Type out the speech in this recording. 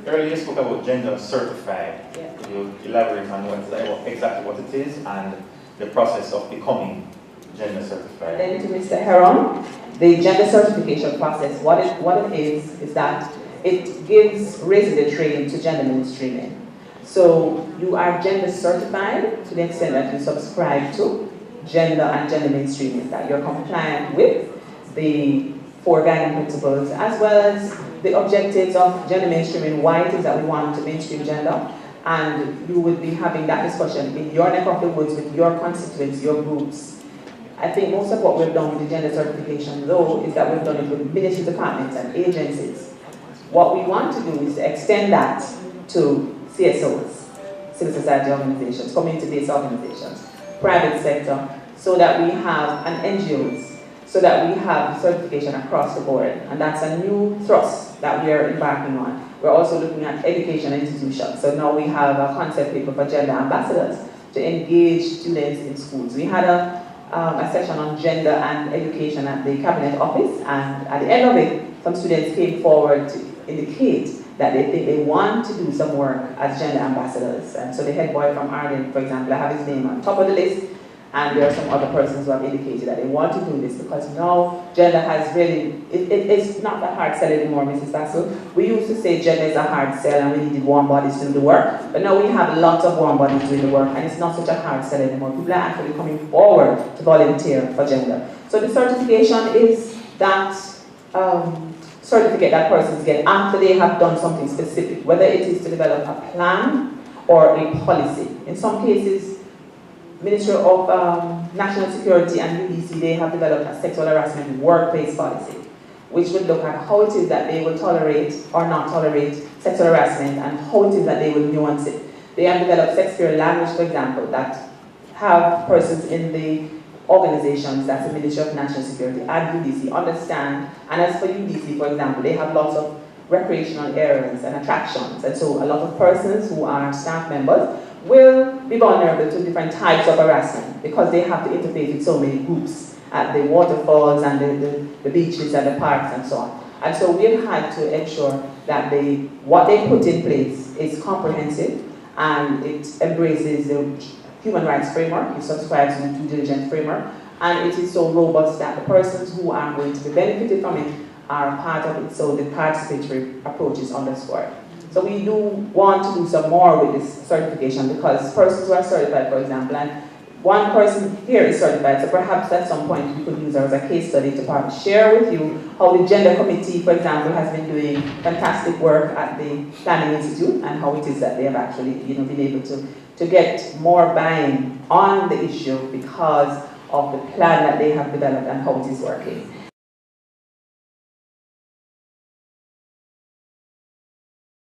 Earlier you spoke about gender certified. Yeah. Could you elaborate on exactly what it is and the process of becoming gender certified? Then to Mr. Heron, the gender certification process, what it is that it gives raising the training to gender mainstreaming. So you are gender certified to the extent that you subscribe to gender and gender mainstreaming, that you're compliant with the 4 guiding principles as well as the objectives of gender mainstreaming, why it is that we want to mainstream gender, and you would be having that discussion in your neck of the woods with your constituents, your groups. I think most of what we've done with the gender certification, though, is that we've done it with ministry departments and agencies. What we want to do is to extend that to CSOs, civil society organizations, community-based organizations, private sector, so that we have, and NGOs, so that we have certification across the board. And that's a new thrust that we are embarking on. We're also looking at education institutions. So now we have a concept paper for gender ambassadors to engage students in schools. We had a session on gender and education at the Cabinet Office, and at the end of it, some students came forward to indicate that they think they want to do some work as gender ambassadors. And so the head boy from Ireland, for example, I have his name on top of the list, and there are some other persons who have indicated that they want to do this because now gender has really, it's not that hard sell anymore, Mrs. Bassel. We used to say gender is a hard sell and we needed warm bodies to do the work, but now we have lots of warm bodies doing the work and it's not such a hard sell anymore. People are actually coming forward to volunteer for gender. So the certification is that certificate that persons get after they have done something specific, whether it is to develop a plan or a policy. In some cases, Ministry of National Security and UDC, they have developed a sexual harassment workplace policy, which would look at how it is that they will tolerate or not tolerate sexual harassment and how it is that they will nuance it. They have developed sex-free language, for example, that have persons in the organizations, that's the Ministry of National Security and UDC, understand. And as for UDC, for example, they have lots of recreational areas and attractions. And so a lot of persons who are staff members will be vulnerable to different types of harassment because they have to interface with so many groups at the waterfalls and the beaches and the parks and so on. And so we've had to ensure that what they put in place is comprehensive and it embraces the human rights framework, it subscribes to the due diligence framework, and it is so robust that the persons who are going to be benefited from it are part of it, so the participatory approach is underscored. So we do want to do some more with this certification because persons who are certified, for example, and one person here is certified, so perhaps at some point we could use her as a case study to perhaps share with you how the Gender Committee, for example, has been doing fantastic work at the Planning Institute and how it is that they have actually been able to get more buy-in on the issue because of the plan that they have developed and how it is working.